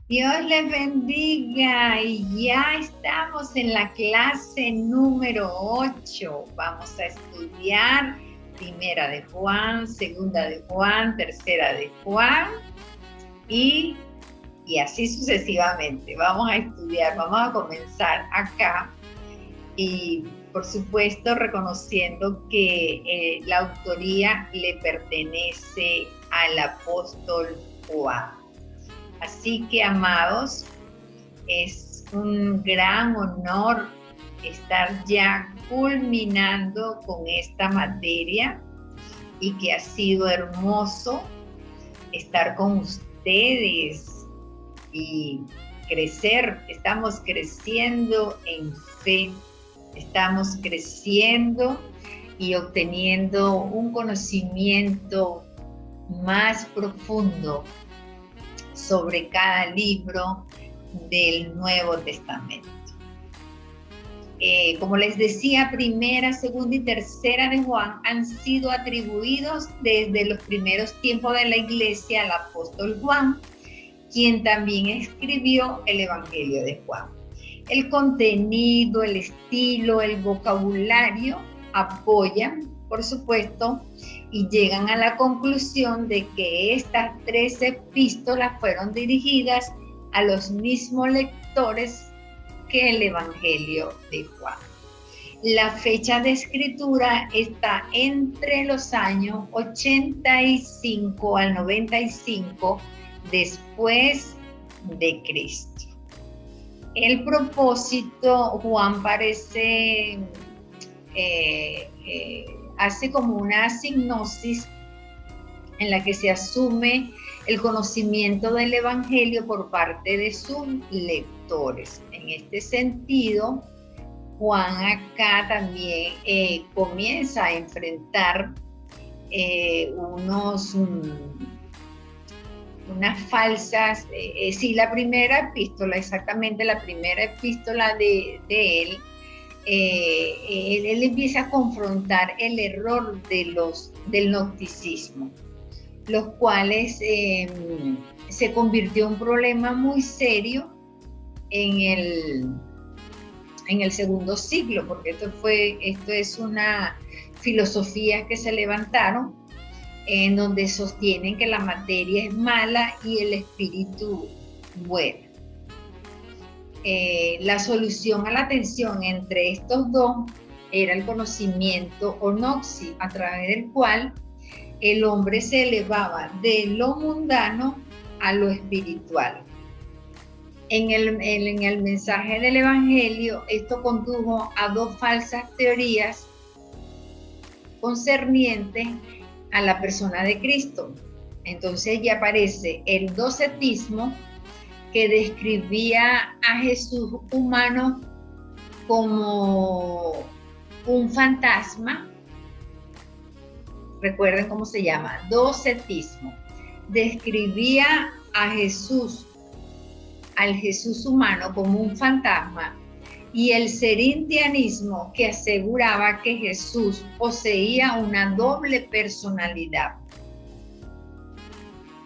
Dios les bendiga y ya estamos en la clase número 8. Vamos a estudiar Primera de Juan, Segunda de Juan, Tercera de Juan y así sucesivamente. Vamos a estudiar, vamos a comenzar acá y por supuesto reconociendo que la autoría le pertenece al apóstol Juan. Así que, amados, es un gran honor estar ya culminando con esta materia y que ha sido hermoso estar con ustedes y crecer. Estamos creciendo en fe, estamos creciendo y obteniendo un conocimiento más profundo sobre cada libro del Nuevo Testamento. Como les decía, Primera, Segunda y Tercera de Juan han sido atribuidos desde los primeros tiempos de la Iglesia al apóstol Juan, quien también escribió el Evangelio de Juan. El contenido, el estilo, el vocabulario apoyan, por supuesto, y llegan a la conclusión de que estas 3 epístolas fueron dirigidas a los mismos lectores que el Evangelio de Juan. La fecha de escritura está entre los años 85 al 95 después de Cristo. El propósito, Juan parece hace como una sinopsis en la que se asume el conocimiento del Evangelio por parte de sus lectores. En este sentido, Juan acá también comienza a enfrentar unas falsas, sí, la primera epístola, exactamente la primera epístola de él, él empieza a confrontar el error del gnosticismo, los cuales se convirtió en un problema muy serio en el segundo siglo, porque esto es una filosofía que se levantaron en donde sostienen que la materia es mala y el espíritu bueno. La solución a la tensión entre estos dos era el conocimiento onoxi, a través del cual el hombre se elevaba de lo mundano a lo espiritual. En el mensaje del Evangelio, esto condujo a 2 falsas teorías concernientes a la persona de Cristo. Entonces ya aparece el docetismo, que describía a Jesús humano como un fantasma. Recuerden cómo se llama, docetismo. Describía a Jesús, al Jesús humano, como un fantasma, y el serintianismo, que aseguraba que Jesús poseía una doble personalidad.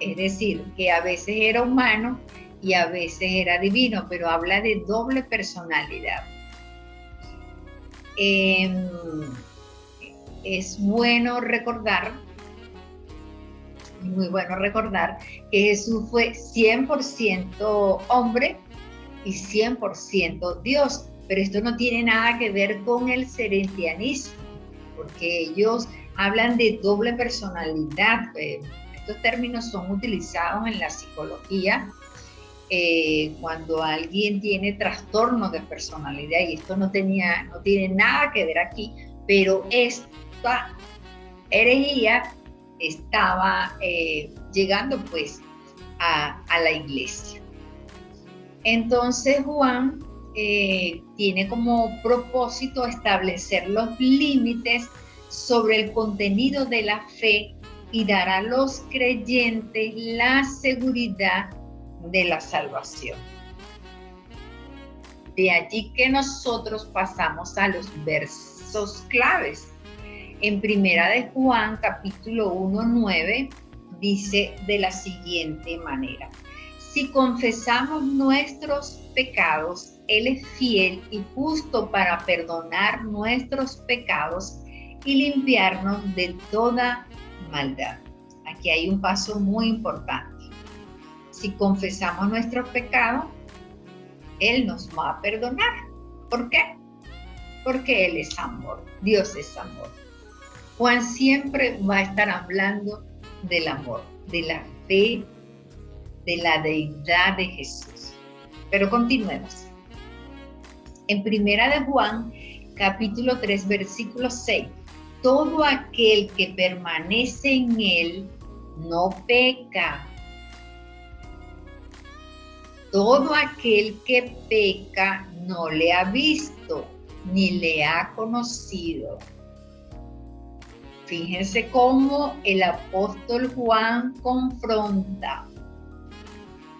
Es decir, que a veces era humano y a veces era divino, pero habla de doble personalidad. Es bueno recordar, muy bueno recordar, que Jesús fue 100% hombre y 100% Dios, pero esto no tiene nada que ver con el serintianismo, porque ellos hablan de doble personalidad. Estos términos son utilizados en la psicología cuando alguien tiene trastorno de personalidad, y esto no tiene nada que ver aquí, pero esta herejía estaba llegando pues a la iglesia. Entonces Juan tiene como propósito establecer los límites sobre el contenido de la fe y dar a los creyentes la seguridad de la salvación. De allí que nosotros pasamos a los versos claves. En Primera de Juan, capítulo 1, 9, dice de la siguiente manera: Si confesamos nuestros pecados, Él es fiel y justo para perdonar nuestros pecados y limpiarnos de toda maldad. Aquí hay un paso muy importante. Si confesamos nuestros pecados, Él nos va a perdonar. ¿Por qué? Porque Él es amor, Dios es amor. Juan siempre va a estar hablando del amor, de la fe, de la deidad de Jesús. Pero continuemos. En Primera de Juan, capítulo 3, versículo 6. Todo aquel que permanece en Él no peca. Todo aquel que peca no le ha visto ni le ha conocido. Fíjense cómo el apóstol Juan confronta.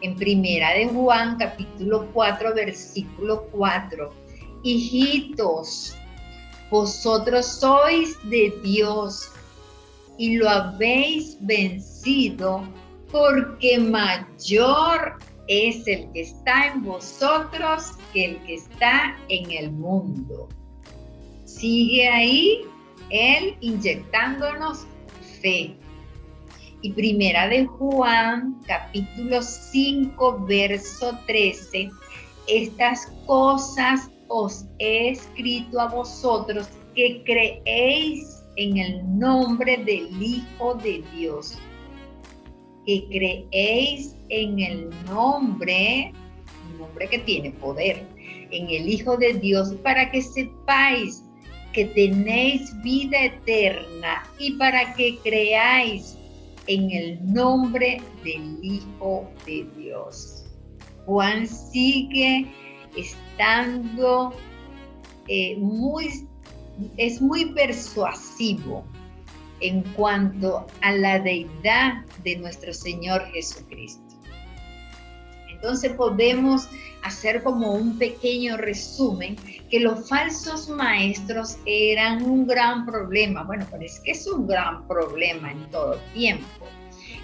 En Primera de Juan, capítulo 4, versículo 4. Hijitos, vosotros sois de Dios y lo habéis vencido, porque mayor es el que está en vosotros que el que está en el mundo. Sigue ahí Él inyectándonos fe. Y Primera de Juan, capítulo 5, verso 13. Estas cosas os he escrito a vosotros que creéis en el nombre del Hijo de Dios. Que creéis en el nombre que tiene poder, en el Hijo de Dios, para que sepáis que tenéis vida eterna y para que creáis en el nombre del Hijo de Dios. Juan sigue estando es muy persuasivo en cuanto a la deidad de nuestro Señor Jesucristo. Entonces podemos hacer como un pequeño resumen que los falsos maestros eran un gran problema. Bueno, parece que es un gran problema en todo tiempo,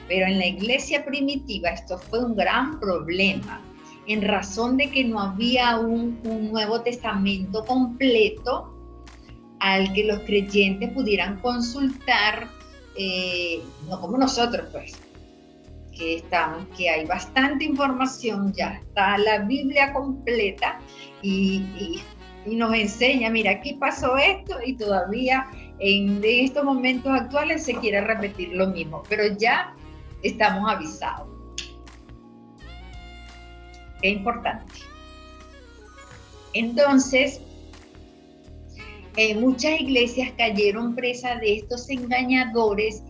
pero en la iglesia primitiva esto fue un gran problema en razón de que no había un Nuevo Testamento completo al que los creyentes pudieran consultar, no como nosotros pues, que hay bastante información, ya está la Biblia completa y nos enseña, mira, aquí pasó esto y todavía en estos momentos actuales se quiere repetir lo mismo, pero ya estamos avisados. Es importante. Entonces, muchas iglesias cayeron presas de estos engañadores,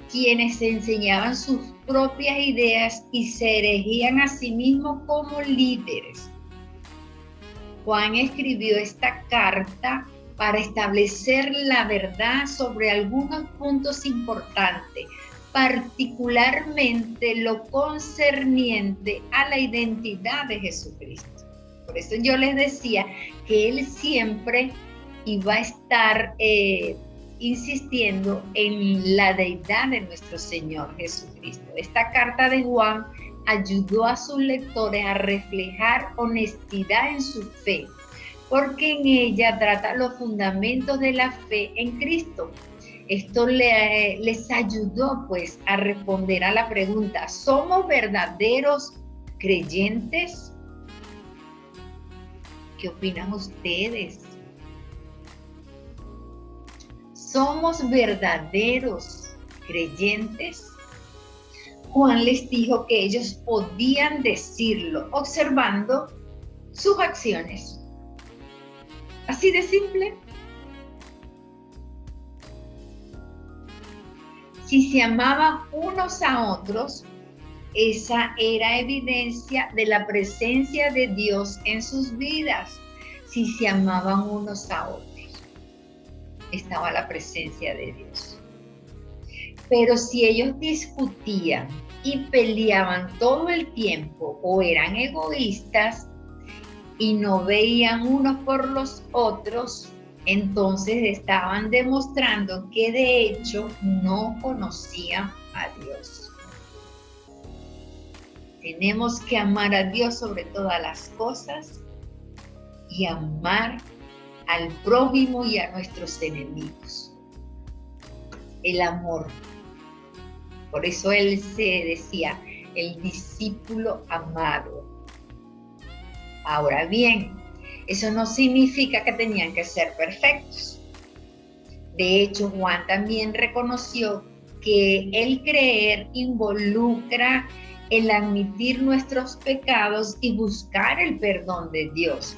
quienes enseñaban sus propias ideas y se erigían a sí mismos como líderes. Juan escribió esta carta para establecer la verdad sobre algunos puntos importantes, particularmente lo concerniente a la identidad de Jesucristo. Por eso yo les decía que Él siempre iba a estar insistiendo en la deidad de nuestro Señor Jesucristo. Esta carta de Juan ayudó a sus lectores a reflejar honestidad en su fe, porque en ella trata los fundamentos de la fe en Cristo. Esto les ayudó pues a responder a la pregunta: ¿somos verdaderos creyentes? ¿Qué opinan ustedes? ¿Somos verdaderos creyentes? Juan les dijo que ellos podían decirlo observando sus acciones. Así de simple. Si se amaban unos a otros, esa era evidencia de la presencia de Dios en sus vidas. Si se amaban unos a otros, estaba la presencia de Dios. Pero si ellos discutían y peleaban todo el tiempo o eran egoístas y no veían unos por los otros, entonces estaban demostrando que de hecho no conocían a Dios. Tenemos que amar a Dios sobre todas las cosas y amar al prójimo y a nuestros enemigos. El amor. Por eso él se decía el discípulo amado. Ahora bien, eso no significa que tenían que ser perfectos. De hecho, Juan también reconoció que el creer involucra el admitir nuestros pecados y buscar el perdón de Dios.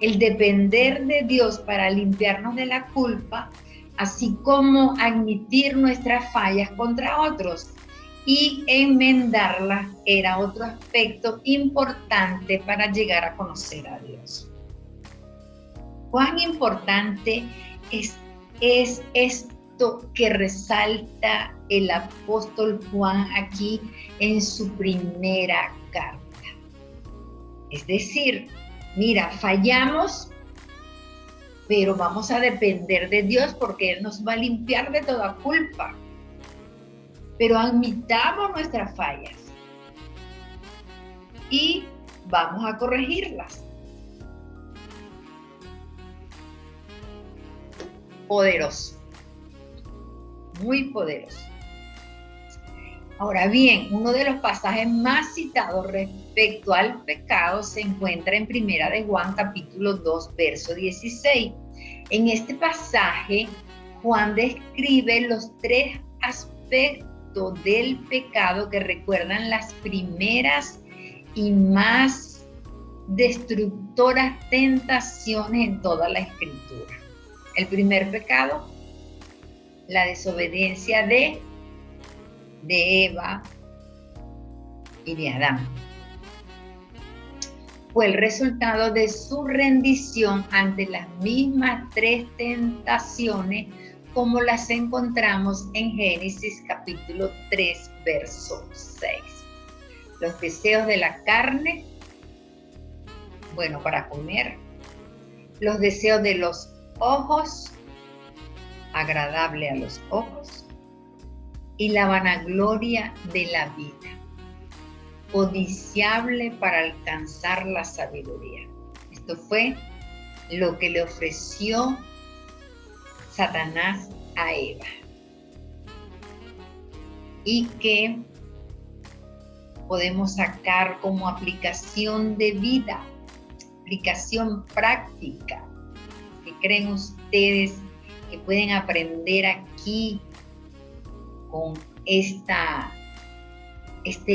El depender de Dios para limpiarnos de la culpa, así como admitir nuestras fallas contra otros y enmendarlas, era otro aspecto importante para llegar a conocer a Dios. ¿Cuán importante es esto que resalta el apóstol Juan aquí en su primera carta? Es decir, mira, fallamos, pero vamos a depender de Dios porque Él nos va a limpiar de toda culpa. Pero admitamos nuestras fallas y vamos a corregirlas. Poderoso, muy poderoso. Ahora bien, uno de los pasajes más citados respecto al pecado se encuentra en Primera de Juan, capítulo 2, verso 16. En este pasaje, Juan describe los tres aspectos del pecado que recuerdan las primeras y más destructoras tentaciones en toda la Escritura. El primer pecado, la desobediencia de Eva y de Adán. Fue el resultado de su rendición ante las mismas tres tentaciones como las encontramos en Génesis capítulo 3, verso 6. Los deseos de la carne, bueno, para comer. Los deseos de los ojos, agradable a los ojos. Y la vanagloria de la vida, codiciable para alcanzar la sabiduría. Esto fue lo que le ofreció Satanás a Eva. Y que podemos sacar como aplicación de vida, aplicación práctica. ¿Qué creen ustedes que pueden aprender aquí con este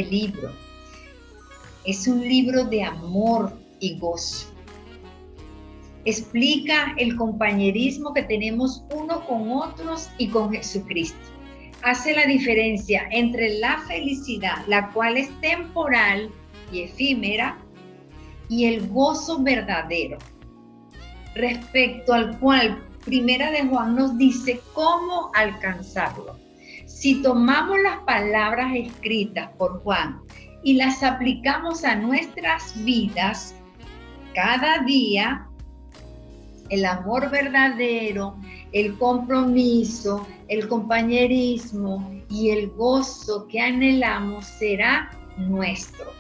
libro? Es un libro de amor y gozo. Explica el compañerismo que tenemos uno con otros y con Jesucristo. Hace la diferencia entre la felicidad, la cual es temporal y efímera, y el gozo verdadero, respecto al cual Primera de Juan nos dice cómo alcanzarlo. Si tomamos las palabras escritas por Juan y las aplicamos a nuestras vidas, cada día, el amor verdadero, el compromiso, el compañerismo y el gozo que anhelamos será nuestro.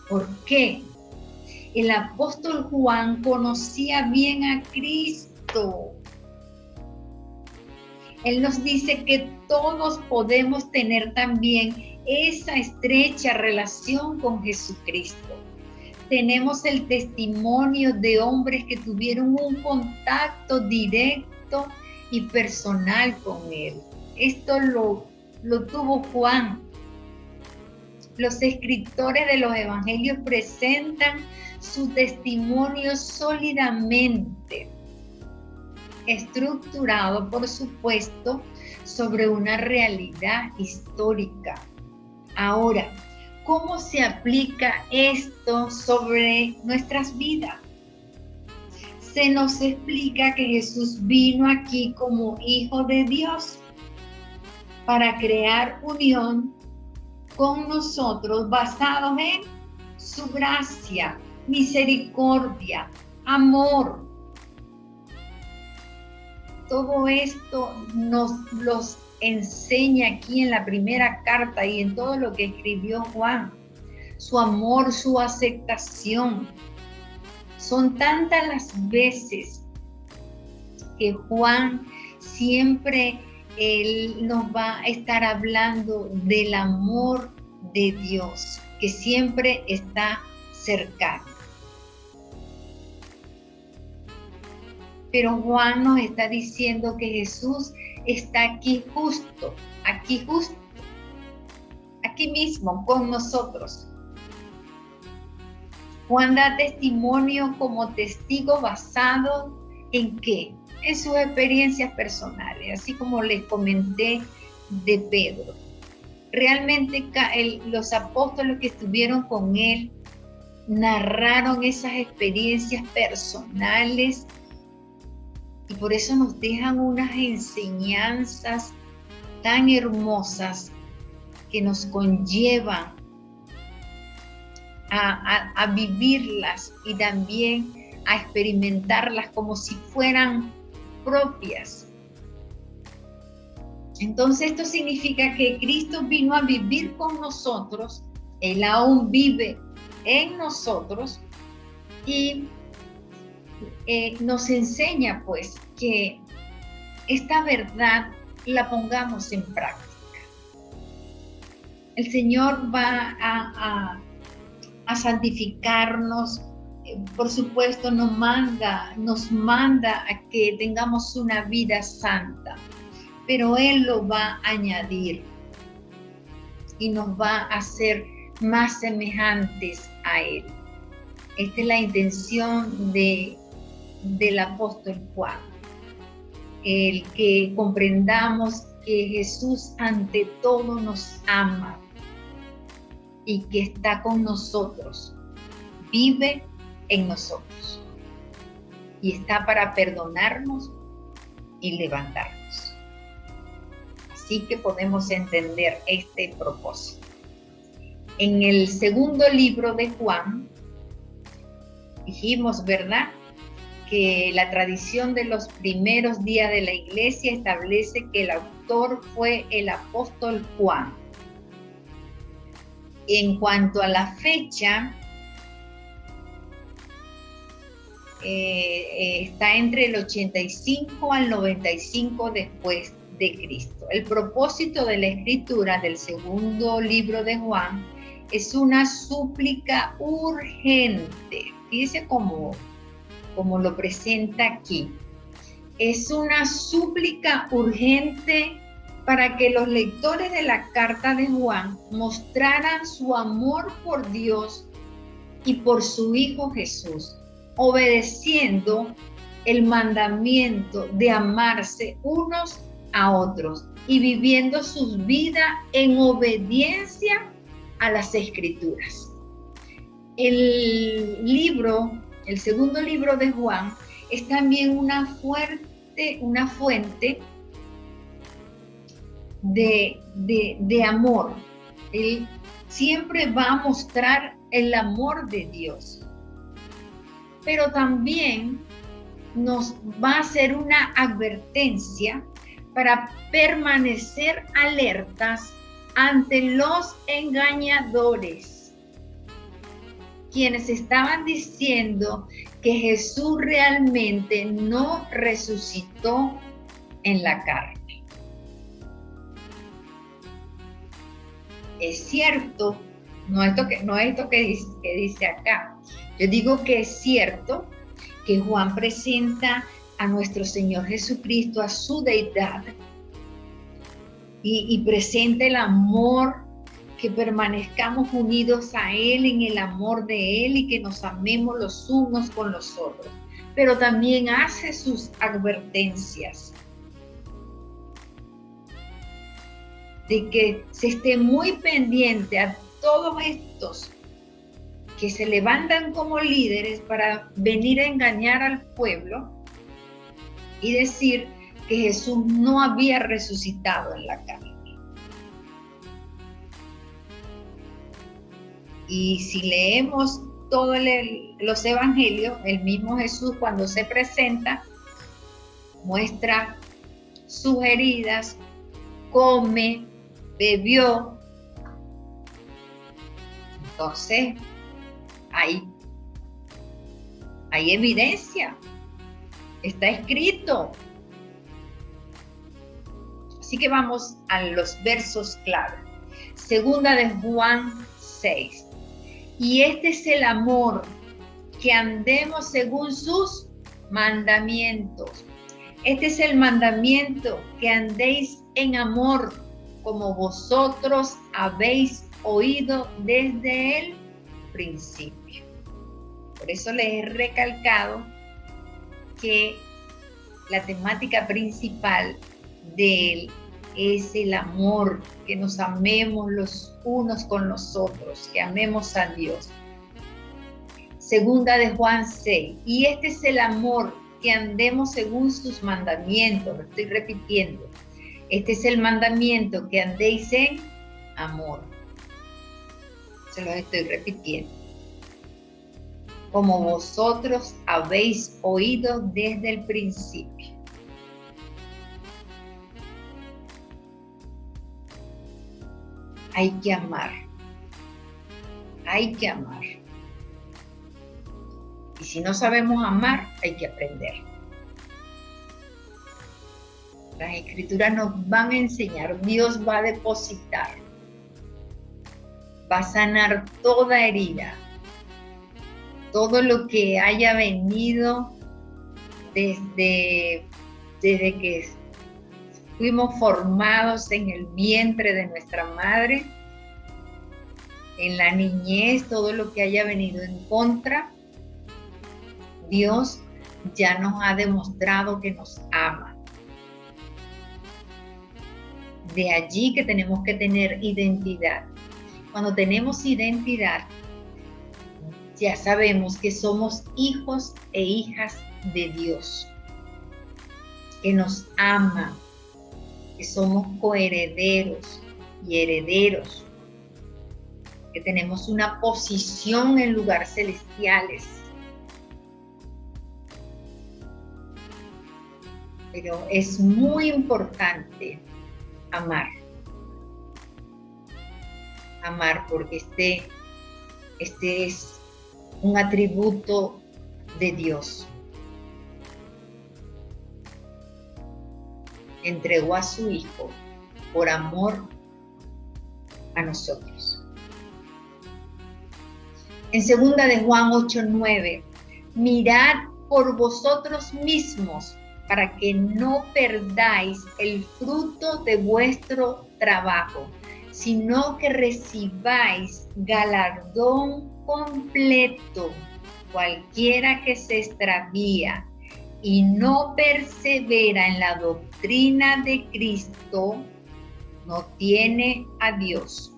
¿Por qué? El apóstol Juan conocía bien a Cristo. Él nos dice que todos podemos tener también esa estrecha relación con Jesucristo. Tenemos el testimonio de hombres que tuvieron un contacto directo y personal con Él. Esto lo tuvo Juan. Los escritores de los evangelios presentan su testimonio sólidamente, estructurado, por supuesto, sobre una realidad histórica. Ahora, ¿cómo se aplica esto sobre nuestras vidas? Se nos explica que Jesús vino aquí como Hijo de Dios para crear unión con nosotros basados en su gracia, misericordia, amor. Todo esto nos enseña aquí en la primera carta y en todo lo que escribió Juan. su amor, su aceptación. Son tantas las veces que Juan siempre él nos va a estar hablando del amor de Dios, que siempre está cercano. Pero Juan nos está diciendo que Jesús está aquí justo, aquí mismo con nosotros. Juan da testimonio como testigo basado ¿en qué? En sus experiencias personales, así como les comenté de Pedro. Realmente los apóstoles que estuvieron con él narraron esas experiencias personales y por eso nos dejan unas enseñanzas tan hermosas que nos conllevan a vivirlas y también a experimentarlas como si fueran propias. Entonces esto significa que Cristo vino a vivir con nosotros, Él aún vive en nosotros y nos enseña pues que esta verdad la pongamos en práctica. El Señor va a santificarnos, por supuesto nos manda a que tengamos una vida santa, pero Él lo va a añadir y nos va a hacer más semejantes a Él. Esta es la intención del apóstol Juan, el que comprendamos que Jesús ante todo nos ama y que está con nosotros, vive en nosotros y está para perdonarnos y levantarnos. Así que podemos entender este propósito. En el segundo libro de Juan, dijimos, ¿verdad?, que la tradición de los primeros días de la iglesia establece que el autor fue el apóstol Juan. En cuanto a la fecha, está entre el 85 al 95 después de Cristo. El propósito de la escritura del segundo libro de Juan es una súplica urgente. Fíjese cómo lo presenta aquí. Es una súplica urgente para que los lectores de la carta de Juan mostraran su amor por Dios y por su Hijo Jesús, obedeciendo el mandamiento de amarse unos a otros y viviendo sus vidas en obediencia a las Escrituras. El segundo libro de Juan es también una fuente de amor. Él siempre va a mostrar el amor de Dios, pero también nos va a hacer una advertencia para permanecer alertas ante los engañadores, quienes estaban diciendo que Jesús realmente no resucitó en la carne. Es cierto, no esto que dice acá. Yo digo que es cierto que Juan presenta a nuestro Señor Jesucristo, a su deidad, y presenta el amor, que permanezcamos unidos a Él en el amor de Él y que nos amemos los unos con los otros. Pero también hace sus advertencias de que se esté muy pendiente a todos estos que se levantan como líderes para venir a engañar al pueblo y decir que Jesús no había resucitado en la carne. Y si leemos todos los evangelios, el mismo Jesús cuando se presenta muestra sus heridas, come, bebió, Entonces, hay evidencia, está escrito. Así que vamos a los versos clave. Segunda de Juan 6. Y este es el amor, que andemos según sus mandamientos. Este es el mandamiento, que andéis en amor, como vosotros habéis oído desde el principio. Por eso les he recalcado que la temática principal de él es el amor, que nos amemos los unos con los otros, que amemos a Dios. Segunda de Juan 6. Y este es el amor, que andemos según sus mandamientos. Lo estoy repitiendo. Este es el mandamiento, que andéis en amor. Se los estoy repitiendo. Como vosotros habéis oído desde el principio. Hay que amar. Hay que amar. Y si no sabemos amar, hay que aprender. Las escrituras nos van a enseñar, Dios va a depositar, va a sanar toda herida, todo lo que haya venido desde que fuimos formados en el vientre de nuestra madre, en la niñez, todo lo que haya venido en contra. Dios ya nos ha demostrado que nos ama. De allí que tenemos que tener identidad. Cuando tenemos identidad, ya sabemos que somos hijos e hijas de Dios, que nos ama, que somos coherederos y herederos, que tenemos una posición en lugares celestiales. Pero es muy importante amar. Amar, porque este es un atributo de Dios. Entregó a su Hijo por amor a nosotros. En segunda de Juan 8:9, mirad por vosotros mismos para que no perdáis el fruto de vuestro trabajo, sino que recibáis galardón completo. Cualquiera que se extravía y no persevera en la doctrina de Cristo, no tiene a Dios.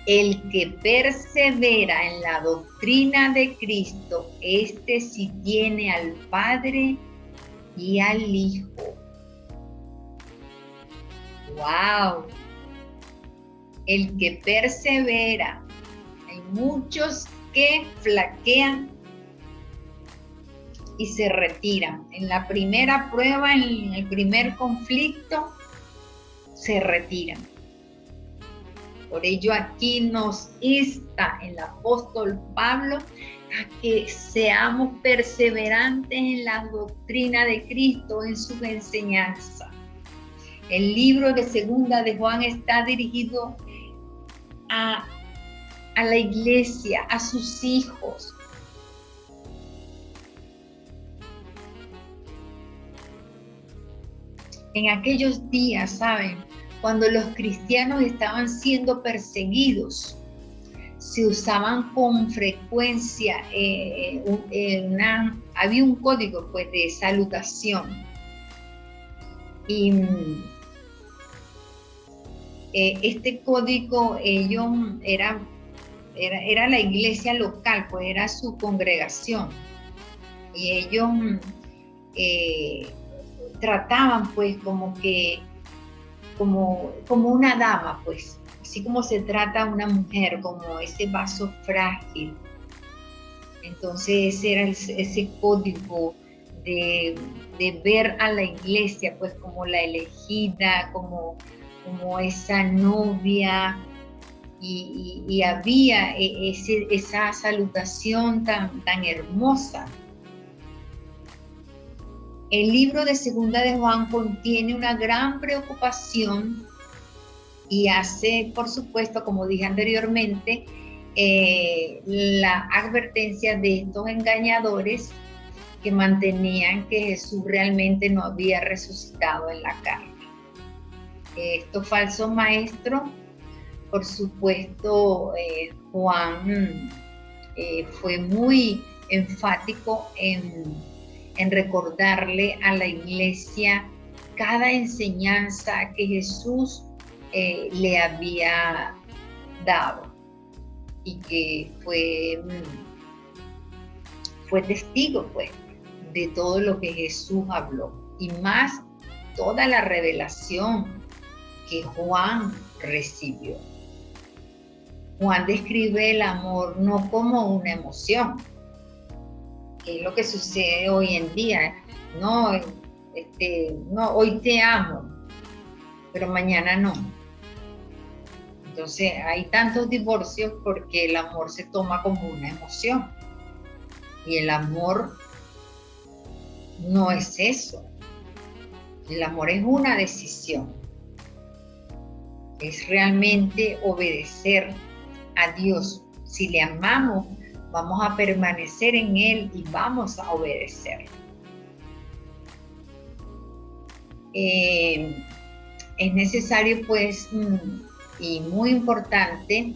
El que persevera en la doctrina de Cristo, este sí tiene al Padre y al Hijo. ¡Wow! El que persevera. Hay muchos que flaquean y se retiran. En la primera prueba, en el primer conflicto, se retiran. Por ello aquí nos insta el apóstol Pablo a que seamos perseverantes en la doctrina de Cristo, en su enseñanza. El libro de Segunda de Juan está dirigido a la iglesia, a sus hijos. En aquellos días, ¿saben? Cuando los cristianos estaban siendo perseguidos, se usaban con frecuencia, había un código pues de salutación. Y este código era la iglesia local, pues era su congregación. Y ellos trataban pues como una dama, pues, así como se trata a una mujer, como ese vaso frágil. Entonces ese era ese código de ver a la iglesia pues como la elegida, como esa novia y había esa salutación tan hermosa. El libro de Segunda de Juan contiene una gran preocupación y hace, por supuesto, como dije anteriormente, la advertencia de estos engañadores que mantenían que Jesús realmente no había resucitado en la carne. Estos falsos maestros, por supuesto, Juan fue muy enfático en recordarle a la iglesia cada enseñanza que Jesús le había dado y que fue testigo, pues, de todo lo que Jesús habló, y más toda la revelación que Juan recibió. Juan describe el amor no como una emoción, que es lo que sucede hoy en día. No, hoy te amo, pero mañana no. Entonces hay tantos divorcios porque el amor se toma como una emoción. Y el amor no es eso. El amor es una decisión. Es realmente obedecer a Dios. Si le amamos, vamos a permanecer en Él y vamos a obedecer. Es necesario, pues, y muy importante,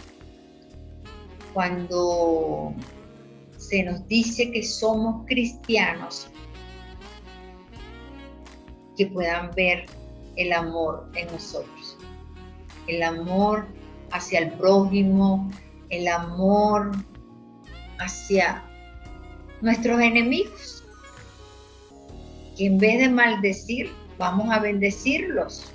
cuando se nos dice que somos cristianos, que puedan ver el amor en nosotros, el amor hacia el prójimo, el amor hacia nuestros enemigos, que en vez de maldecir, vamos a bendecirlos.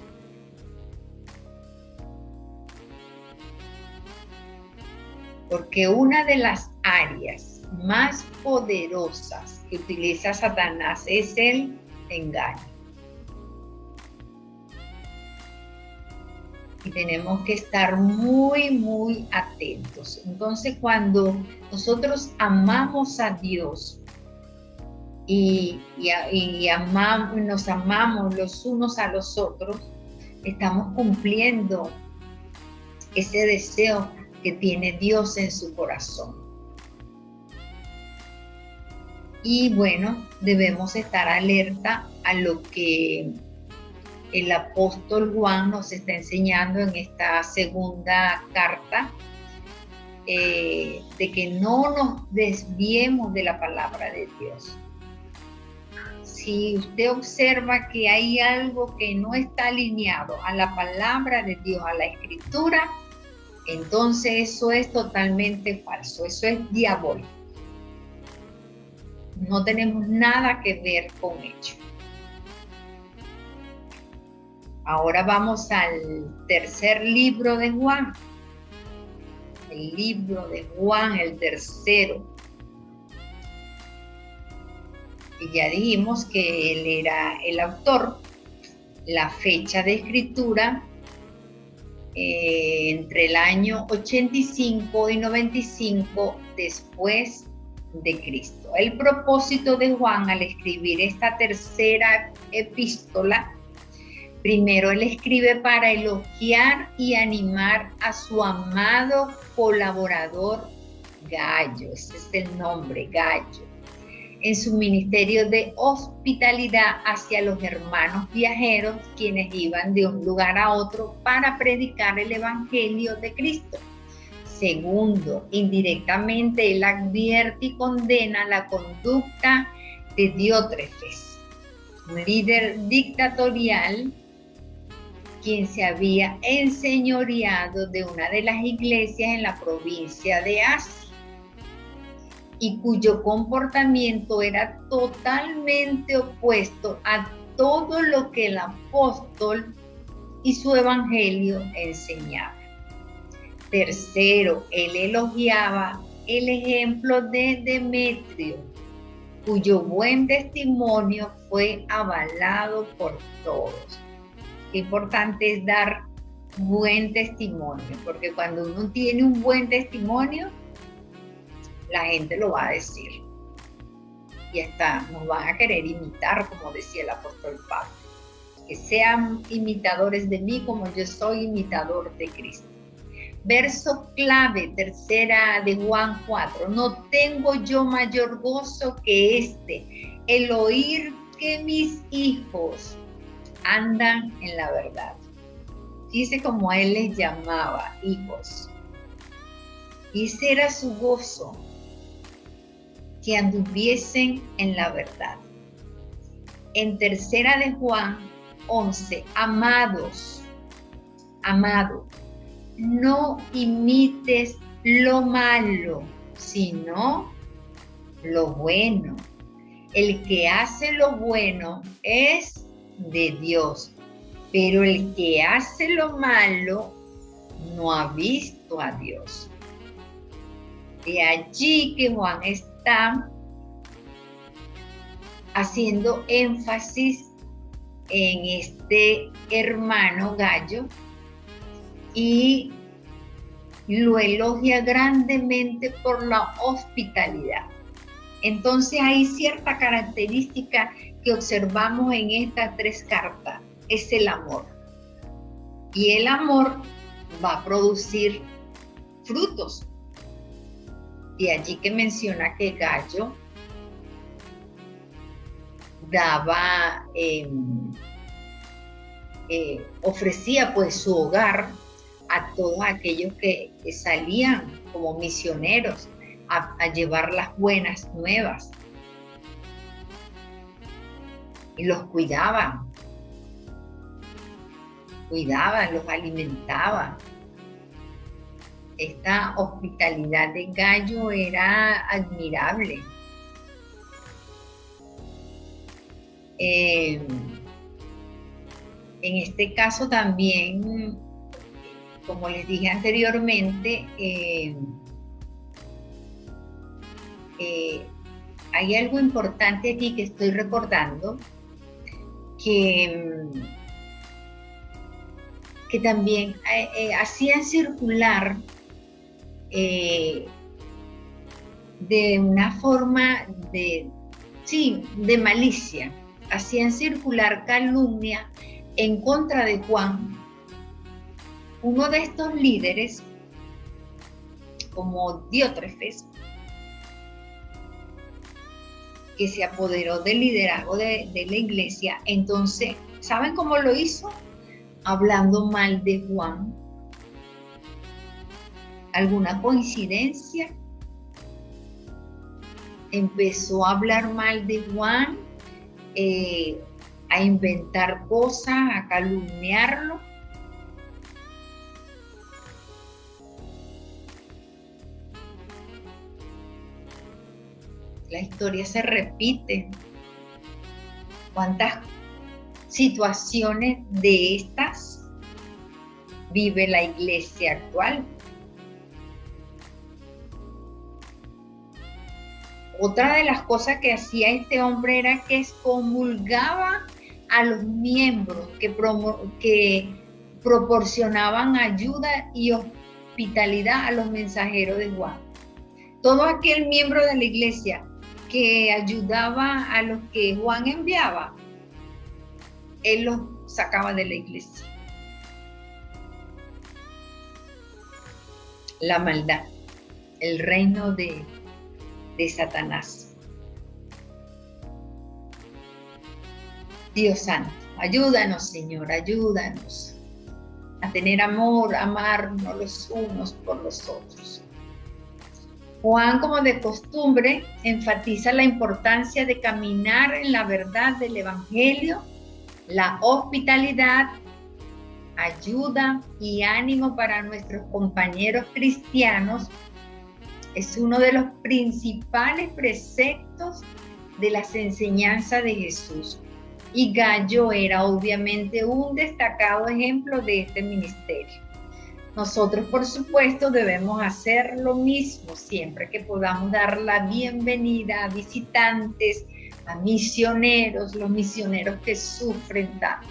Porque una de las áreas más poderosas que utiliza Satanás es el engaño. Y tenemos que estar muy, muy atentos. Entonces, cuando nosotros amamos a Dios y nos amamos los unos a los otros, estamos cumpliendo ese deseo que tiene Dios en su corazón. Y bueno, debemos estar alerta a lo que el apóstol Juan nos está enseñando en esta segunda carta, de que no nos desviemos de la palabra de Dios. Si usted observa que hay algo que no está alineado a la palabra de Dios, a la Escritura, entonces eso es totalmente falso, eso es diabólico. No tenemos nada que ver con ello. Ahora vamos al tercer libro de Juan. El libro de Juan, el tercero. Y ya dijimos que él era el autor. La fecha de escritura, entre el año 85 y 95 después de Cristo. El propósito de Juan al escribir esta tercera epístola, primero él escribe para elogiar y animar a su amado colaborador Gayo, ese es el nombre, Gayo, en su ministerio de hospitalidad hacia los hermanos viajeros, quienes iban de un lugar a otro para predicar el evangelio de Cristo. Segundo, indirectamente él advierte y condena la conducta de Diótrefes, un líder dictatorial quien se había enseñoreado de una de las iglesias en la provincia de Asia y cuyo comportamiento era totalmente opuesto a todo lo que el apóstol y su evangelio enseñaban. Tercero, él elogiaba el ejemplo de Demetrio, cuyo buen testimonio fue avalado por todos. Qué importante es dar buen testimonio, porque cuando uno tiene un buen testimonio, la gente lo va a decir. Y hasta nos van a querer imitar, como decía el apóstol Pablo. Que sean imitadores de mí como yo soy imitador de Cristo. Verso clave, tercera de Juan 4. No tengo yo mayor gozo que este, el oír que mis hijos andan en la verdad. Dice como a él les llamaba hijos. Y ese era su gozo, que anduviesen en la verdad. En tercera de Juan 11, amados, no imites lo malo, sino lo bueno. El que hace lo bueno es de Dios, pero el que hace lo malo no ha visto a Dios. De allí que Juan está haciendo énfasis en este hermano Gallo y lo elogia grandemente por la hospitalidad. Entonces hay cierta característica que observamos en estas tres cartas, es el amor. Y el amor va a producir frutos. Y allí que menciona que Gallo daba, ofrecía pues su hogar a todos aquellos que salían como misioneros a llevar las buenas nuevas. Y los cuidaban, los alimentaban. Esta hospitalidad de Gallo era admirable. En este caso también, como les dije anteriormente, hay algo importante aquí que estoy recordando, que también hacían circular de una forma de malicia, hacían circular calumnia en contra de Juan. Uno de estos líderes, como Diótrefes, que se apoderó del liderazgo de la iglesia, entonces, ¿saben cómo lo hizo? Hablando mal de Juan. ¿Alguna coincidencia? Empezó a hablar mal de Juan, a inventar cosas, a calumniarlo. La historia se repite. ¿Cuántas situaciones de estas vive la iglesia actual? Otra de las cosas que hacía este hombre era que excomulgaba a los miembros que proporcionaban ayuda y hospitalidad a los mensajeros de Juan. Todo aquel miembro de la iglesia que ayudaba a los que Juan enviaba, él los sacaba de la iglesia. La maldad, el reino de Satanás. Dios santo, ayúdanos, Señor, ayúdanos a tener amor, amarnos los unos por los otros. Juan, como de costumbre, enfatiza la importancia de caminar en la verdad del Evangelio, la hospitalidad, ayuda y ánimo para nuestros compañeros cristianos. Es uno de los principales preceptos de las enseñanzas de Jesús. Y Gallo era obviamente un destacado ejemplo de este ministerio. Nosotros, por supuesto, debemos hacer lo mismo siempre que podamos dar la bienvenida a visitantes, a misioneros, los misioneros que sufren tanto.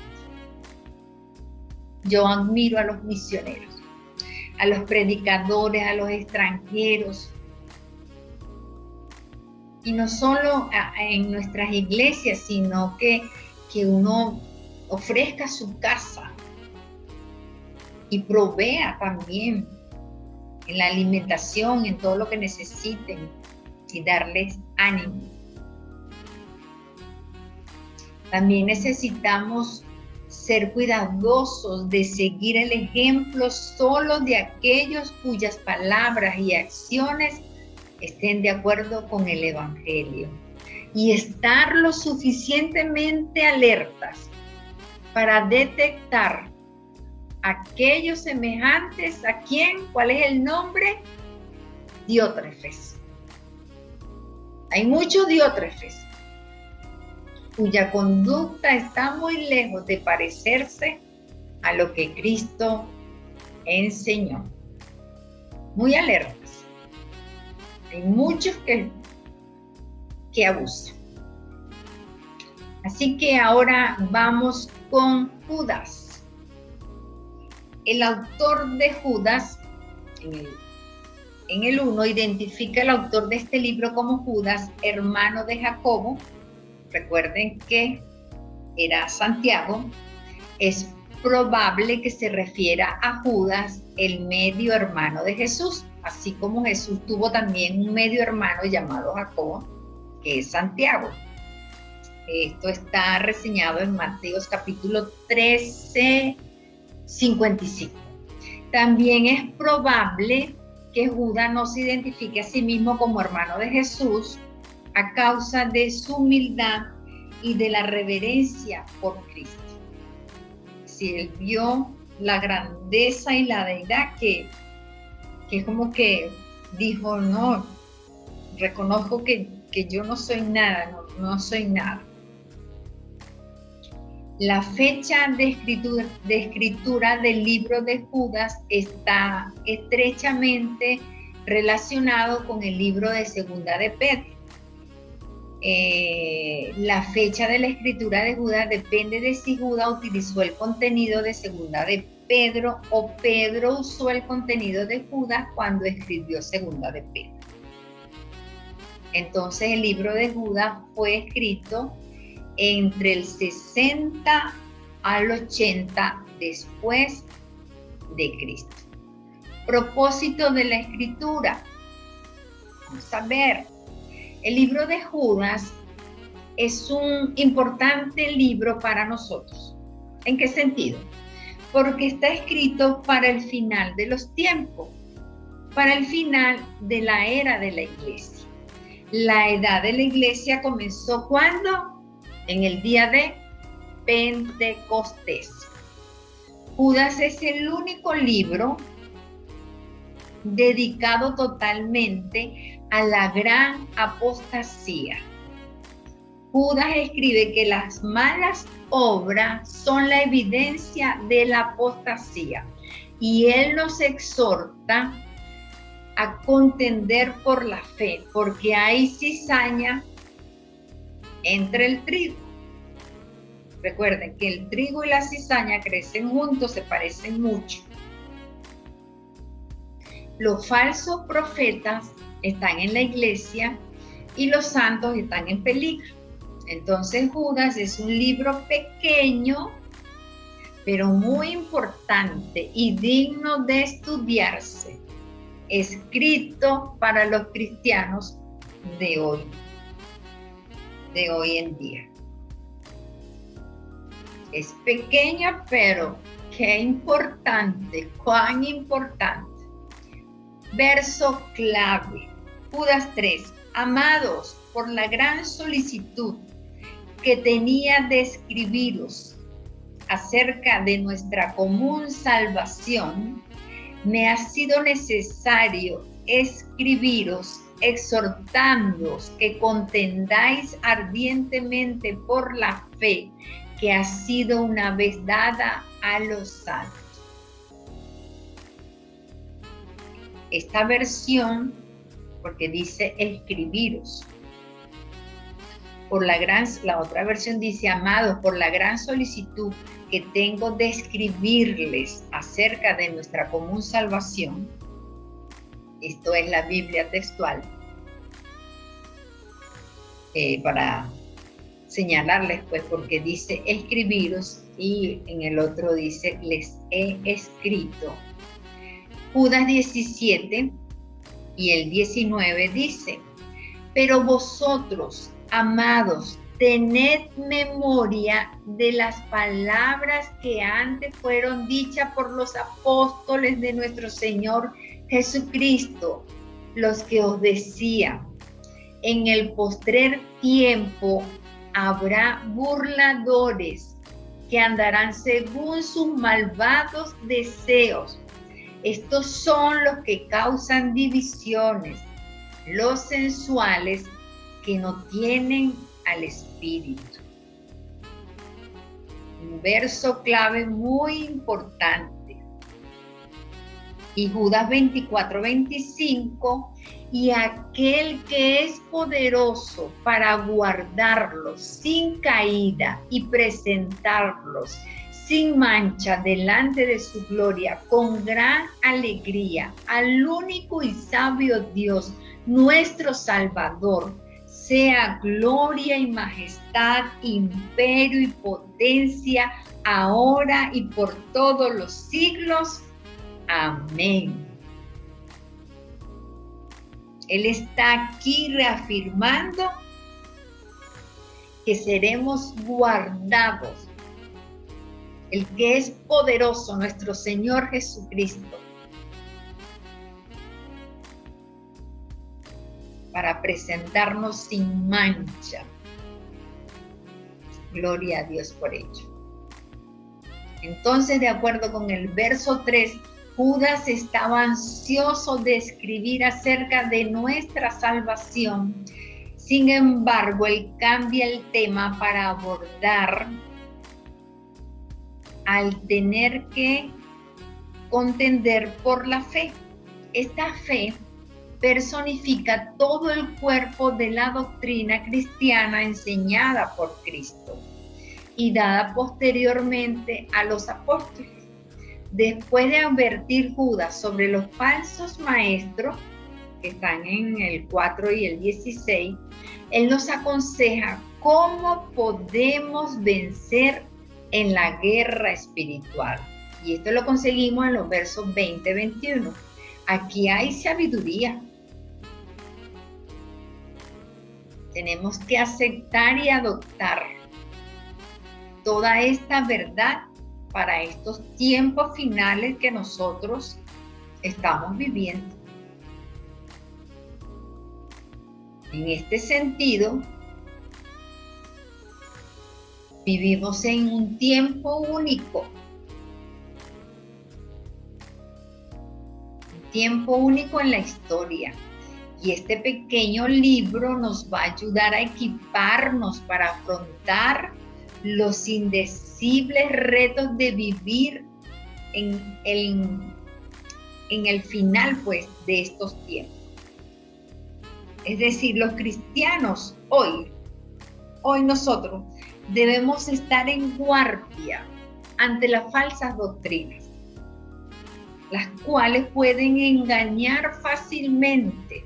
Yo admiro a los misioneros, a los predicadores, a los extranjeros. Y no solo en nuestras iglesias, sino que uno ofrezca su casa y provea también en la alimentación, en todo lo que necesiten y darles ánimo. También necesitamos ser cuidadosos de seguir el ejemplo solo de aquellos cuyas palabras y acciones estén de acuerdo con el Evangelio y estar lo suficientemente alertas para detectar aquellos semejantes a quién, ¿cuál es el nombre? Diótrefes. Hay muchos diótrefes cuya conducta está muy lejos de parecerse a lo que Cristo enseñó. Muy alertas. Hay muchos que abusan. Así que ahora vamos con Judas. El autor de Judas, en el 1, identifica el autor de este libro como Judas, hermano de Jacobo. Recuerden que era Santiago. Es probable que se refiera a Judas, el medio hermano de Jesús, así como Jesús tuvo también un medio hermano llamado Jacobo, que es Santiago. Esto está reseñado en Mateo capítulo 13, 55. También es probable que Judas no se identifique a sí mismo como hermano de Jesús a causa de su humildad y de la reverencia por Cristo. Si él vio la grandeza y la deidad que es como que dijo, no, reconozco que yo no soy nada, no soy nada. La fecha de escritura del libro de Judas está estrechamente relacionado con el libro de Segunda de Pedro. La fecha de la escritura de Judas depende de si Judas utilizó el contenido de Segunda de Pedro o Pedro usó el contenido de Judas cuando escribió Segunda de Pedro. Entonces el libro de Judas fue escrito entre el 60 al 80 después de Cristo. Propósito de la escritura. Vamos a ver. El libro de Judas es un importante libro para nosotros. ¿En qué sentido? Porque está escrito para el final de los tiempos, para el final de la era de la iglesia. La edad de la iglesia comenzó ¿cuándo? En el día de Pentecostés. Judas es el único libro dedicado totalmente a la gran apostasía. Judas escribe que las malas obras son la evidencia de la apostasía y él nos exhorta a contender por la fe, porque hay cizaña entre el trigo. Recuerden que el trigo y la cizaña crecen juntos, se parecen mucho. Los falsos profetas están en la iglesia y los santos están en peligro. Entonces Judas es un libro pequeño, pero muy importante y digno de estudiarse, escrito para los cristianos de hoy en día. Es pequeña, pero qué importante, cuán importante. Verso clave, Judas 3. Amados, por la gran solicitud que tenía de escribiros acerca de nuestra común salvación, me ha sido necesario escribiros exhortándoos que contendáis ardientemente por la fe que ha sido una vez dada a los santos. Esta versión, porque dice escribiros, la otra versión dice, amados, por la gran solicitud que tengo de escribirles acerca de nuestra común salvación, esto es la Biblia textual, para señalarles, pues, porque dice escribiros y en el otro dice les he escrito. Judas 17 y el 19 dice, pero vosotros, amados, tened memoria de las palabras que antes fueron dichas por los apóstoles de nuestro Señor Jesucristo, los que os decían, en el postrer tiempo habrá burladores que andarán según sus malvados deseos. Estos son los que causan divisiones, los sensuales que no tienen al Espíritu. Un verso clave muy importante. Y Judas 24:25, y aquel que es poderoso para guardarlos sin caída y presentarlos sin mancha delante de su gloria con gran alegría al único y sabio Dios, nuestro Salvador, sea gloria y majestad, imperio y potencia, ahora y por todos los siglos. Amén. Él está aquí reafirmando que seremos guardados. El que es poderoso, nuestro Señor Jesucristo, para presentarnos sin mancha. Gloria a Dios por ello. Entonces, de acuerdo con el verso 3, Judas estaba ansioso de escribir acerca de nuestra salvación. Sin embargo, él cambia el tema para abordar al tener que contender por la fe. Esta fe personifica todo el cuerpo de la doctrina cristiana enseñada por Cristo y dada posteriormente a los apóstoles. Después de advertir Judas sobre los falsos maestros, que están en el 4 y el 16, él nos aconseja cómo podemos vencer en la guerra espiritual. Y esto lo conseguimos en los versos 20-21. Aquí hay sabiduría. Tenemos que aceptar y adoptar toda esta verdad para estos tiempos finales que nosotros estamos viviendo. En este sentido, vivimos en un tiempo único. Un tiempo único en la historia. Y este pequeño libro nos va a ayudar a equiparnos para afrontar los indecibles retos de vivir en el final, pues, de estos tiempos. Es decir, los cristianos hoy nosotros debemos estar en guardia ante las falsas doctrinas, las cuales pueden engañar fácilmente.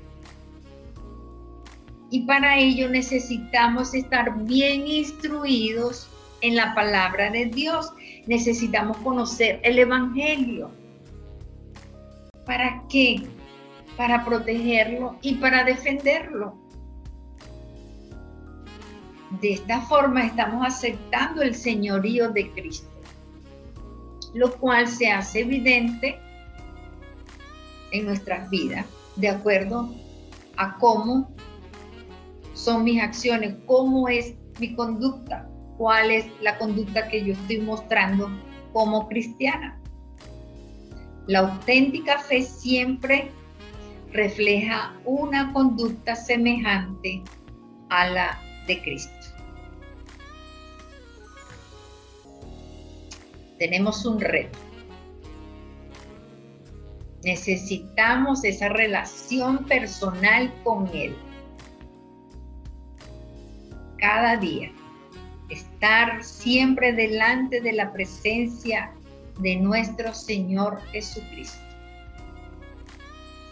Y para ello necesitamos estar bien instruidos en la palabra de Dios. Necesitamos conocer el Evangelio. ¿Para qué? Para protegerlo y para defenderlo. De esta forma estamos aceptando el señorío de Cristo, lo cual se hace evidente en nuestras vidas, de acuerdo a cómo son mis acciones, cómo es mi conducta, cuál es la conducta que yo estoy mostrando como cristiana. La auténtica fe siempre refleja una conducta semejante a la de Cristo. Tenemos un reto. Necesitamos esa relación personal con Él. cada día, estar siempre delante de la presencia de nuestro Señor Jesucristo,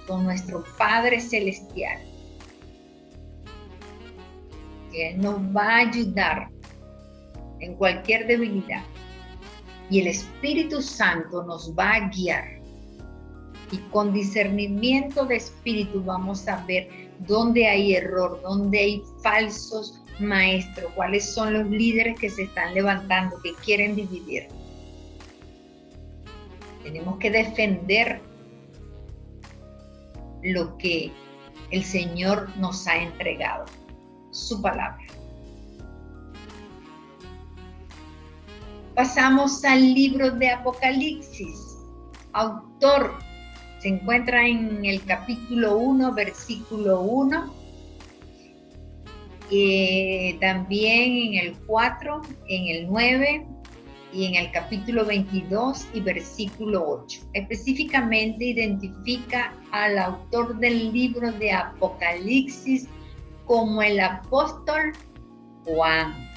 con nuestro Padre Celestial, que Él nos va a ayudar en cualquier debilidad, y el Espíritu Santo nos va a guiar, y con discernimiento de espíritu vamos a ver dónde hay error, dónde hay falsos maestros, cuáles son los líderes que se están levantando, que quieren dividir. Tenemos que defender lo que el Señor nos ha entregado, su palabra. Pasamos al libro de Apocalipsis. Autor se encuentra en el capítulo 1, versículo 1. También en el 4, en el 9 y en el capítulo 22 y versículo 8. Específicamente identifica al autor del libro de Apocalipsis como el apóstol Juan.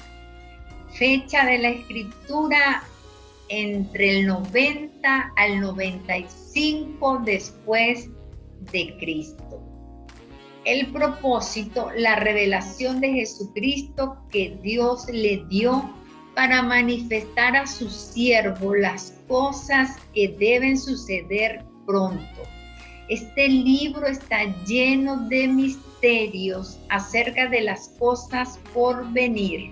Fecha de la escritura entre el 90 al 95 después de Cristo. El propósito, la revelación de Jesucristo que Dios le dio para manifestar a su siervo las cosas que deben suceder pronto. Este libro está lleno de misterios acerca de las cosas por venir.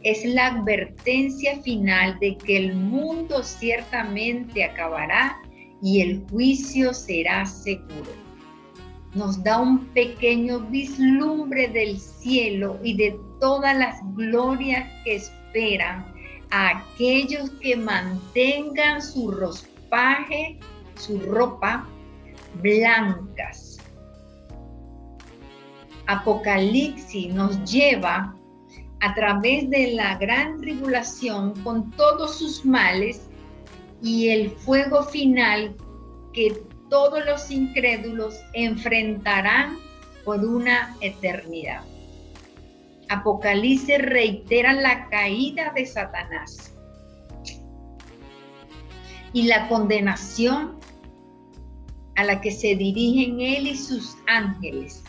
Es la advertencia final de que el mundo ciertamente acabará y el juicio será seguro. Nos da un pequeño vislumbre del cielo y de todas las glorias que esperan a aquellos que mantengan su ropaje, su ropa blancas. Apocalipsis nos lleva a través de la gran tribulación con todos sus males y el fuego final que todos los incrédulos enfrentarán por una eternidad. Apocalipsis reitera la caída de Satanás y la condenación a la que se dirigen él y sus ángeles.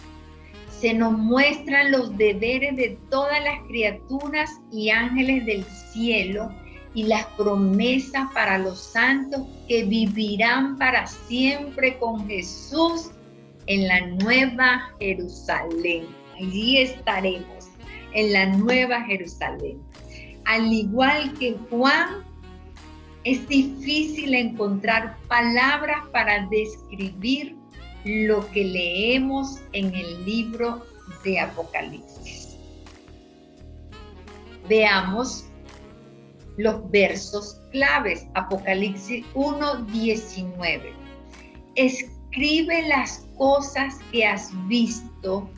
Se nos muestran los deberes de todas las criaturas y ángeles del cielo y las promesas para los santos que vivirán para siempre con Jesús en la Nueva Jerusalén. Allí estaremos, en la Nueva Jerusalén. Al igual que Juan, es difícil encontrar palabras para describir lo que leemos en el libro de Apocalipsis. Veamos los versos claves. Apocalipsis 1:19. Escribe las cosas que has visto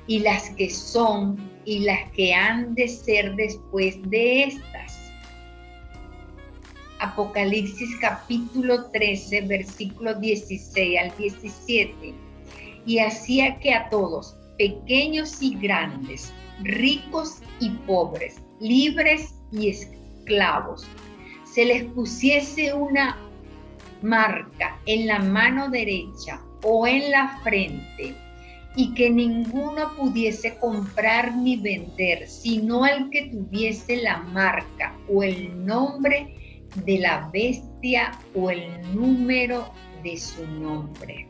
y las que son y las que han de ser después de estas. Apocalipsis capítulo 13, versículos 16 al 17. Y hacía que a todos, pequeños y grandes, ricos y pobres, libres y esclavos, se les pusiese una marca en la mano derecha o en la frente, y que ninguno pudiese comprar ni vender, sino el que tuviese la marca o el nombre de la bestia o el número de su nombre.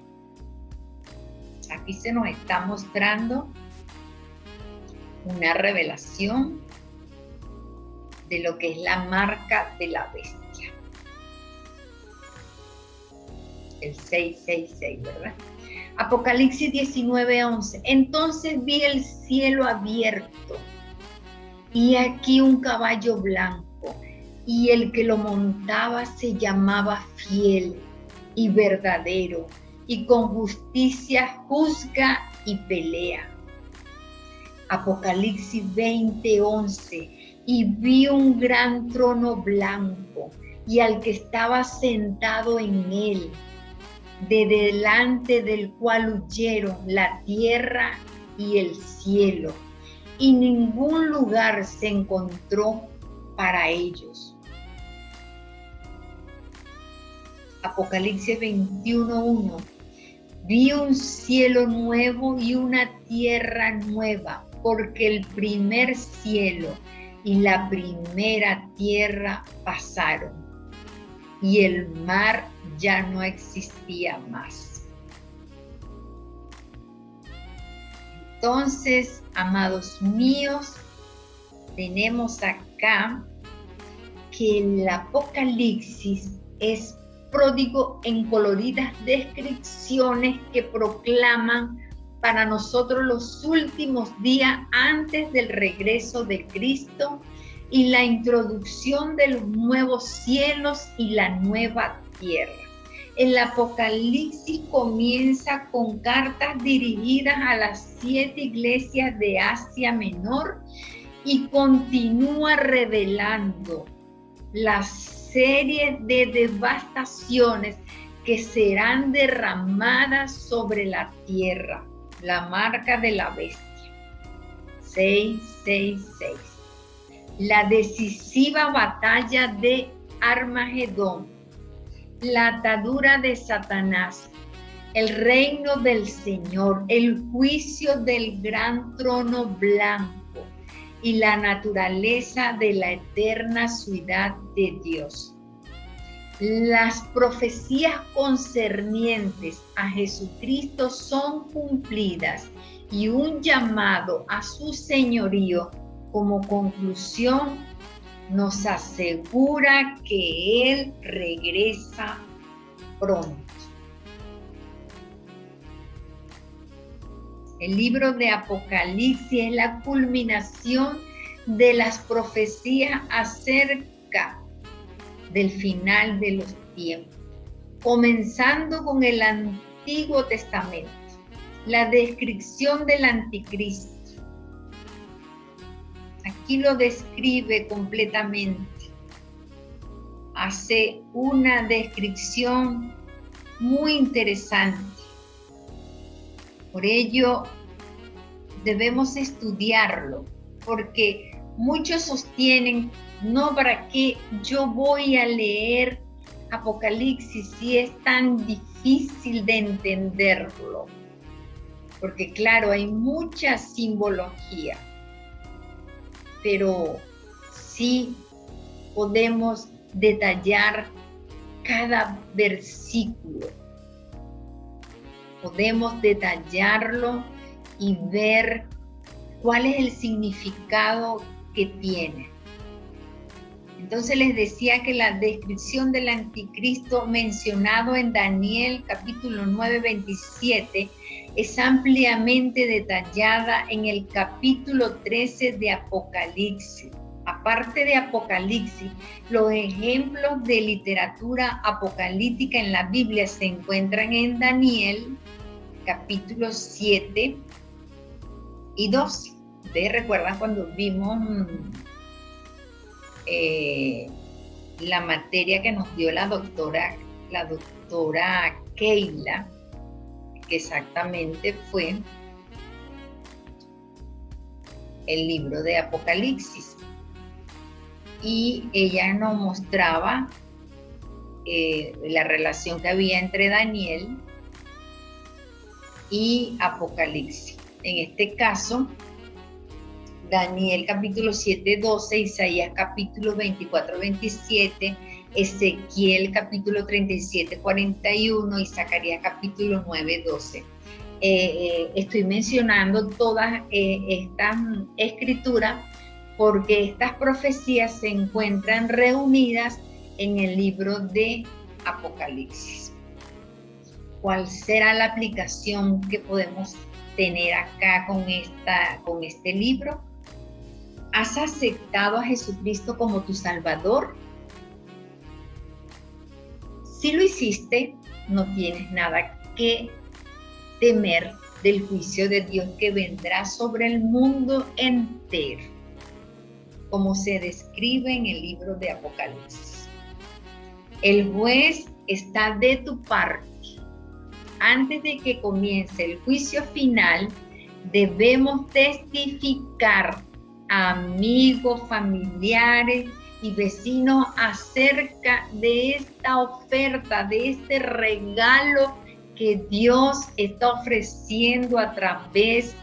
Aquí se nos está mostrando una revelación de lo que es la marca de la bestia. El 666, ¿verdad? Apocalipsis 19:11. Entonces vi el cielo abierto y aquí un caballo blanco, y el que lo montaba se llamaba Fiel y Verdadero, y con justicia juzga y pelea. Apocalipsis 20:11. Y vi un gran trono blanco, y al que estaba sentado en él, de delante del cual huyeron la tierra y el cielo, y ningún lugar se encontró para ellos. Apocalipsis 21:1. Vi un cielo nuevo y una tierra nueva, porque el primer cielo y la primera tierra pasaron, y el mar ya no existía más. Entonces, amados míos, tenemos acá que el Apocalipsis es pródigo en coloridas descripciones que proclaman para nosotros los últimos días antes del regreso de Cristo y la introducción de los nuevos cielos y la nueva tierra. El Apocalipsis comienza con cartas dirigidas a las 7 iglesias de Asia Menor y continúa revelando la serie de devastaciones que serán derramadas sobre la tierra, la marca de la bestia. 666. La decisiva batalla de Armagedón, la atadura de Satanás, el reino del Señor, el juicio del gran trono blanco y la naturaleza de la eterna ciudad de Dios. Las profecías concernientes a Jesucristo son cumplidas y un llamado a su señorío como conclusión nos asegura que Él regresa pronto. El libro de Apocalipsis es la culminación de las profecías acerca del final de los tiempos, comenzando con el Antiguo Testamento, la descripción del anticristo. Aquí lo describe completamente. Hace una descripción muy interesante. Por ello, debemos estudiarlo, porque muchos sostienen, no, ¿para qué yo voy a leer Apocalipsis si es tan difícil de entenderlo? Porque claro, hay mucha simbología, pero sí podemos detallar cada versículo. Podemos detallarlo y ver cuál es el significado que tiene. Entonces les decía que la descripción del anticristo mencionado en Daniel capítulo 9, 27 es ampliamente detallada en el capítulo 13 de Apocalipsis. Aparte de Apocalipsis, los ejemplos de literatura apocalíptica en la Biblia se encuentran en Daniel capítulos 7 y 12. ¿Ustedes recuerdan cuando vimos la materia que nos dio la doctora Keila, que exactamente fue el libro de Apocalipsis? Y ella nos mostraba la relación que había entre Daniel y Apocalipsis. En este caso, Daniel capítulo 7, 12, Isaías capítulo 24, 27, Ezequiel capítulo 37, 41 y Zacarías capítulo 9, 12. Estoy mencionando todas estas escrituras porque estas profecías se encuentran reunidas en el libro de Apocalipsis. ¿Cuál será la aplicación que podemos tener acá con este libro? ¿Has aceptado a Jesucristo como tu Salvador? Si lo hiciste, no tienes nada que temer del juicio de Dios que vendrá sobre el mundo entero, como se describe en el libro de Apocalipsis. El juez está de tu parte. Antes de que comience el juicio final, Debemos testificar a amigos, familiares y vecinos acerca de esta oferta, de este regalo que Dios está ofreciendo a través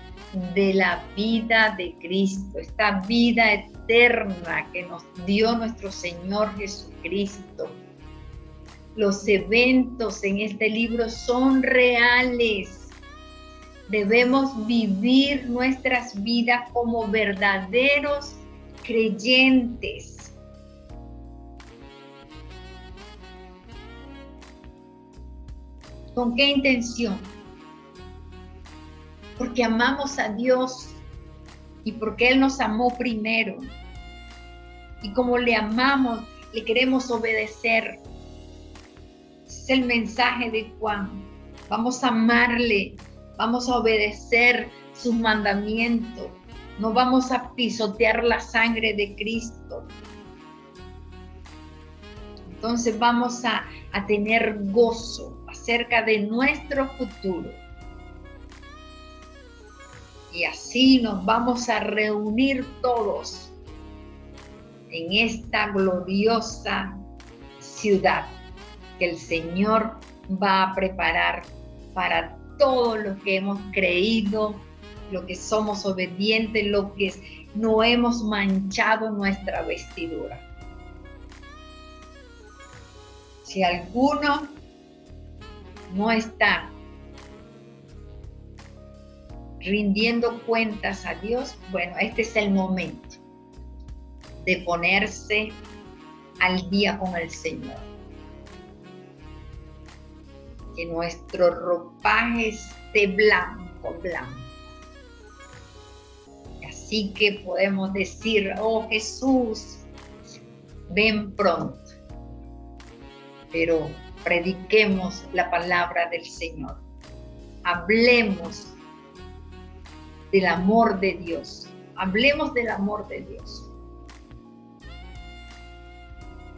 de la vida de Cristo, esta vida eterna que nos dio nuestro Señor Jesucristo. Los eventos en este libro son reales. Debemos vivir nuestras vidas como verdaderos creyentes. ¿Con qué intención? Porque amamos a Dios y porque Él nos amó primero. Y como le amamos, le queremos obedecer. Es el mensaje de Juan. Vamos a amarle, vamos a obedecer sus mandamientos. No vamos a pisotear la sangre de Cristo. Entonces vamos a tener gozo acerca de nuestro futuro. Y así nos vamos a reunir todos en esta gloriosa ciudad que el Señor va a preparar para todos los que hemos creído, los que somos obedientes, los que no hemos manchado nuestra vestidura. Si alguno no está rindiendo cuentas a Dios, bueno, este es el momento de ponerse al día con el Señor. Que nuestro ropaje esté blanco, blanco. Así que podemos decir, oh Jesús, ven pronto. Pero prediquemos la palabra del Señor. Hablemos del amor de Dios. Hablemos del amor de Dios.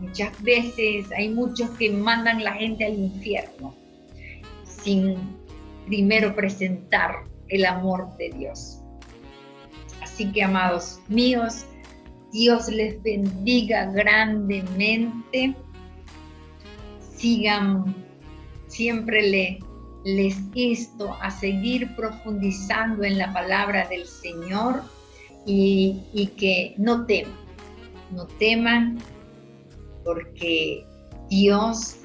Muchas veces hay muchos que mandan la gente al infierno sin primero presentar el amor de Dios. Así que, amados míos, Dios les bendiga grandemente. Sigan, siempre les insto a seguir profundizando en la palabra del Señor y que no teman, porque Dios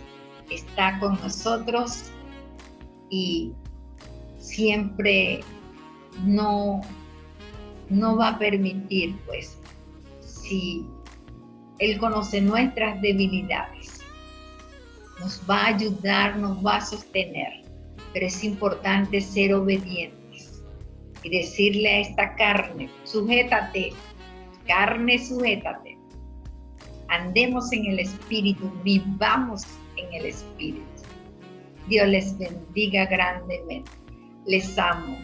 está con nosotros y siempre no va a permitir, pues, si Él conoce nuestras debilidades, nos va a ayudar, nos va a sostener, pero es importante ser obedientes y decirle a esta carne, sujétate, carne, sujétate, andemos en el Espíritu, vivamos en el Espíritu. Dios les bendiga grandemente, les amo.